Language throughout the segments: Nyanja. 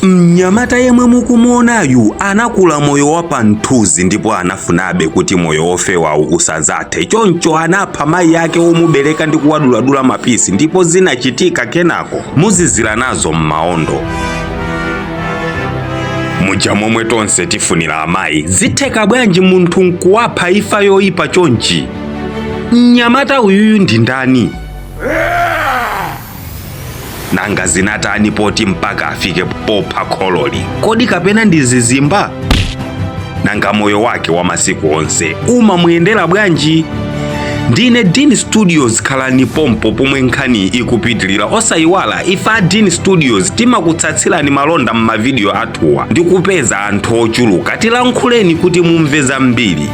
Mnyamata yemwe mukumuonayu anakula moyo wa panthuzi ndipo anafunabe kuti moyo ofewawu usazathe. Choncho anapha mayi yake omubereka ndi kuwaduladula mapisi ndipo zinachitika kenako muzizira nazo m'maondo. Muja momwe tonse tifunira amayi, zitheka bwanji munthu nkuwapha ifa yoyipa chonchi? Mnyamata uyuyu ndi ndani? Nanga zinatani poti mpaka afike popha khololi? Kodi kapena ndi zizimba? Nanga moyo wake wa masiku onse umamuyendera bwanji? Ndine Dini Studios, khalani pompo pomwe nkhani ikupitilira. Osayiwala ifa Dini Studios timakutsatsirani malonda m'mavidiyo athuwa ndi kupeza anthu ochuluka. Tilankhuleni kuti mumve zambiri.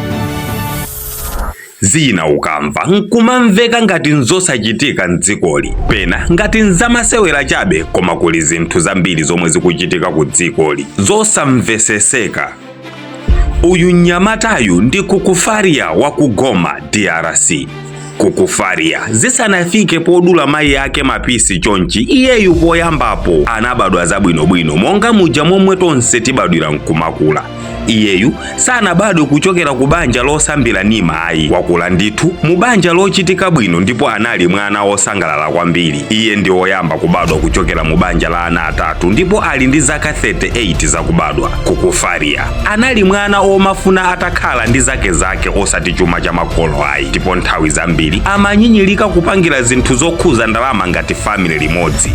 Zina ukamva nkumamveka ngati nzosachitika mdzikoli, pena ngati nzamasewera chabe, koma kuli zinthu zambiri zomwe zikuchitika ku dzikoli zosamveseseka. Uyu mnyamatayu ndi Kukufaria wa ku Goma, DRC. Kukufaria zisanafike podula mayi yake mapisi chonchi, iyeyu poyambapo anabadwa zabwinobwino monga muja momwe tonse tibadwira nkumakula. Iyeyu sanabadwe kuchokera ku banja losambira nima ayi, wakula ndithu mu banja lochitika bwino ndipo anali mwana wosangalala kwambiri. Iye ndi woyamba kubadwa kuchokera mu banja la ana atatu ndipo ali ndi zaka 38 zakubadwa. Kukufaria anali mwana omafuna atakhala ndi zake osati chuma cha makolo ayi, ndipo nthawi zambiri amanyinyirika kupangira zinthu zokhuza ndalama ngati family limodzi.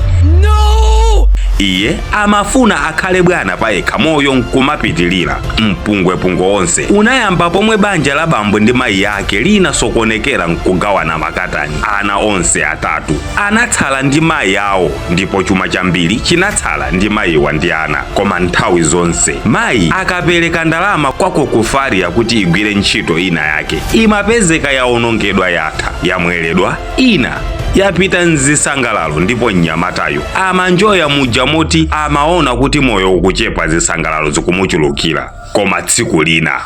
Iye amafuna akhale bwana payekha, moyo nkumapitilira. Mpungwepungwe onse unayamba pomwe banja la bambo ndi mayi yake linasokonekera nkugawana makatani. Ana onse atatu anatsala ndi mayi yawo ndipo chuma chambiri chinatsala ndi mayiwa ndi ana. Koma nthawi zonse mayi akapereka ndalama kwa Kukufaria kuti igwire ntchito ina yake, imapezeka yaonongedwa yatha, yamweredwa, ina yapita nzisangalalo. Ndipo mnyamatayo amanjoya muja moti amaona kuti moyo ukuchepa, zisangalalo zikumuchulukira. Koma tsiku lina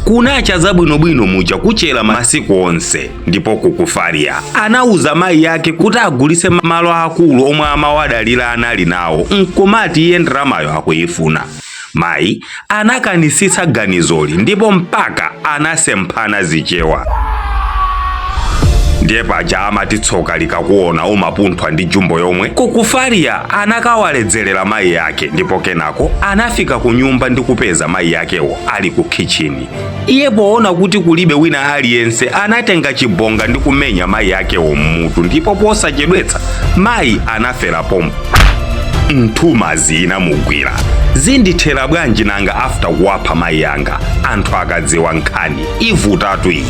kunacha zabwinobwino muja kuchera masiku onse, ndipo Kukufaria anauza mayi yake kuti agulise malo akulu omwe amawadalira anali nawo, nkumati iye ndalamayo akuyifuna. Mayi anakanisisa ganizoli ndipo mpaka anasemphana zichewa. Ndiye paja amati tsoka likakuona umapunthwa ndi jumbo yomwe. Kukufaria anakawaledzerera mayi yake ndipo kenako anafika ku nyumba ndi kupeza mayi yakewo ali ku kitchen. Iye poona kuti kulibe wina aliyense anatenga chibonga ndi kumenya mayi yakewo mmutu, ndipo posachedwetsa mayi anafera pompo. Nthumazi inamugwira. Zindithera bwanji nanga after kuwapha mayi yanga? Anthu akadziwa nkhani ivutatu iyi.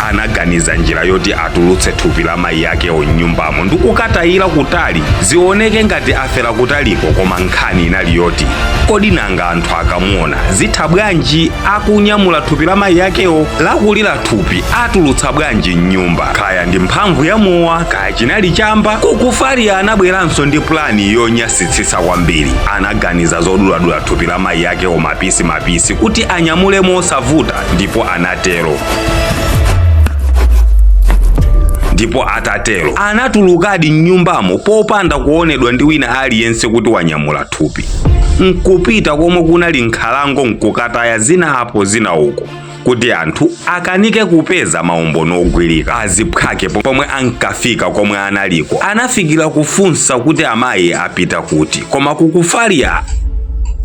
Anaganiza njira yoti atulutse thupi la mayi yake nyumbamo ndi kukatayira kutali zioneke ngati afera kutaliko. Koma nkhani inali yoti kodi nanga anthu akamuona zitha bwanji akunyamula thupi la mayi yakewo? Lakulira thupi atulutsa bwanji mnyumba? Kaya ndi mphamvu ya mowa, kaya chinali chamba? Kukufaria anabweranso ndi plani yonyasitsitsa kwambiri. Anaganiza zoduladula thupi la mayi yakewo mapisi kuti anyamule mosavuta, ndipo anatero. Ndipo atatero anatulukadi mnyumbamo popanda kuonedwa ndi wina aliyense kuti wanyamula thupi. Nkupita komwe kunali nkhalango nkukataya zina apo zina uko kuti anthu akanike kupeza maumbono ogwirika aziphwake. Pomwe ankafika komwe analiko anafikira kufunsa kuti amayi apita kuti, koma Kukufaria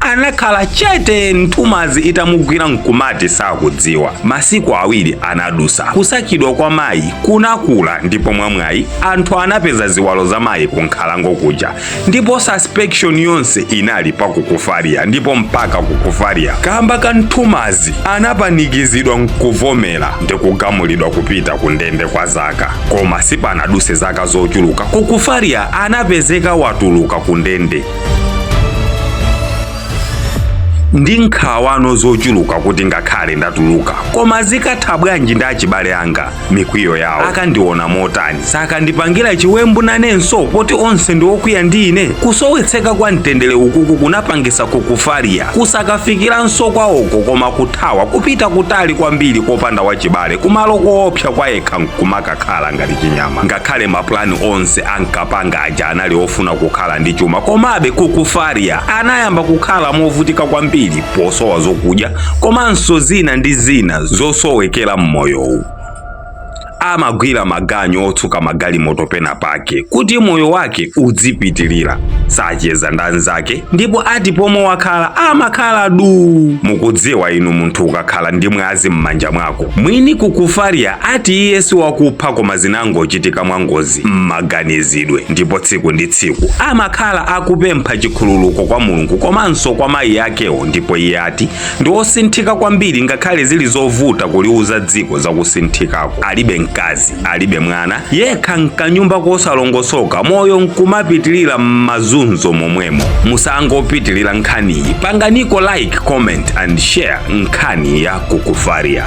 anakhala chete. Nthumazi itamugwira nkumati sakudziwa. Masiku awiri anadusa. Kusakidwa kwa mayi kunakula ndipo mwamwayi anthu anapeza ziwalo za mayi ku nkhalango kuja, ndipo suspicion yonse inali pa Kukufaria. Ndipo mpaka Kukufaria kamba ka Nthumazi anapanikizidwa nkuvomera ndi kugamulidwa kupita ku ndende kwa zaka. Koma sipanaduse zaka zochuluka Kukufaria anapezeka watuluka ku ndende. ndi nkhawano zochuluka kuti ngakhale ndatuluka, koma zikatha bwanji ndi achibale anga mikwiyo yawo akandiona motani sakandipangira chiwembu nanenso poti onse ndi okwiya ndi ine. Kusowetseka kwa mtendere ukuku kunapangisa kukufaria kusakafikiranso kwawoko, koma kuthawa kupita kutali kwambiri kopanda wachibale kumalo koopsa kwa yekha nkumakakhala ngati chinyama. Ngakhale maplani onse ankapanga aja anali ofuna kukhala ndi chuma, komabe kukufaria anayamba kukhala movutika kwambiri posowa zokudya komanso zina ndi zina zosowekera mmoyowu. Amagwira maganyu otsuka magalimoto pena pake kuti moyo wake udzipitirira, sacheza ndi anzake, ndipo ati pomwe wakhala amakhala du. Mukudziwa inu munthu ukakhala ndi mwazi m'manja mwako mwini kukufaria ati iye si wakupha koma zinangochitika mwangozi m'maganizidwe, ndipo tsiku ndi tsiku amakhala akupempha chikhululuko kwa Mulungu komanso kwa mayi akewo, ndipo iye ati ndi osinthika kwambiri ngakhale zili zovuta kuliuza dziko zakusinthikako. Alibe mkazi, alibe mwana, yekha nkanyumba kosalongosoka, moyo nkumapitilira m'mazunzo momwemo. Musangopitilira nkhaniyi, panganiko like, comment and share nkhani ya kukufaria.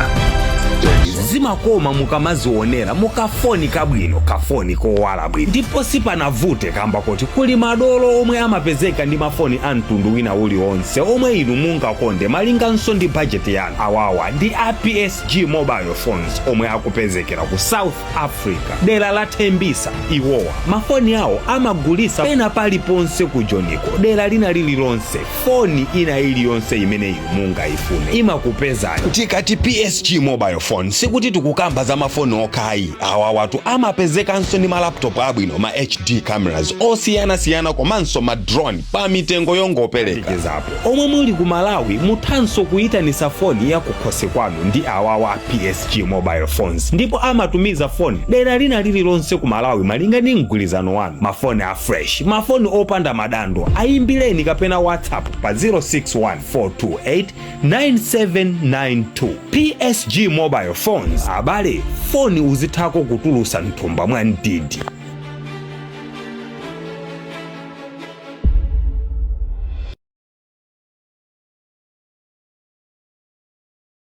Zimakoma mukamazionera mukafoni kabwino, kafoni kowala bwino, ndipo sipanavute kamba kuti kuli madolo omwe amapezeka ndi mafoni a mtundu wina uliwonse omwe inu mungakonde malinganso ndi budget yanu. Awawa ndi a PSG mobile phones omwe akupezekera ku South Africa, dera la Tembisa. Iwowa mafoni awo amagulisa pena paliponse ku Joniko, dera lina lililonse. Foni ina iliyonse imene inu mungayifune imakupezani. Tikati PSG mobile phones sikuti tikukamba za mafoni okhayi. Awa watu amapezekanso ndi malaptop abwino, ma HD cameras osiyana-siyana komanso ma drone pa mitengo yongoperekezapo. Omwe muli ku Malawi muthanso kuyitanisa foni ya kukhosi kwanu ndi awawa PSG mobile phones, ndipo amatumiza foni dera lina lililonse ku Malawi malinga ndi mgwirizano wanu. Mafoni a fresh, mafoni opanda madando, ayimbireni kapena WhatsApp pa 0614289792. PSG mobile phones, abale foni uzithako kutulusa mthumba mwa ndidi.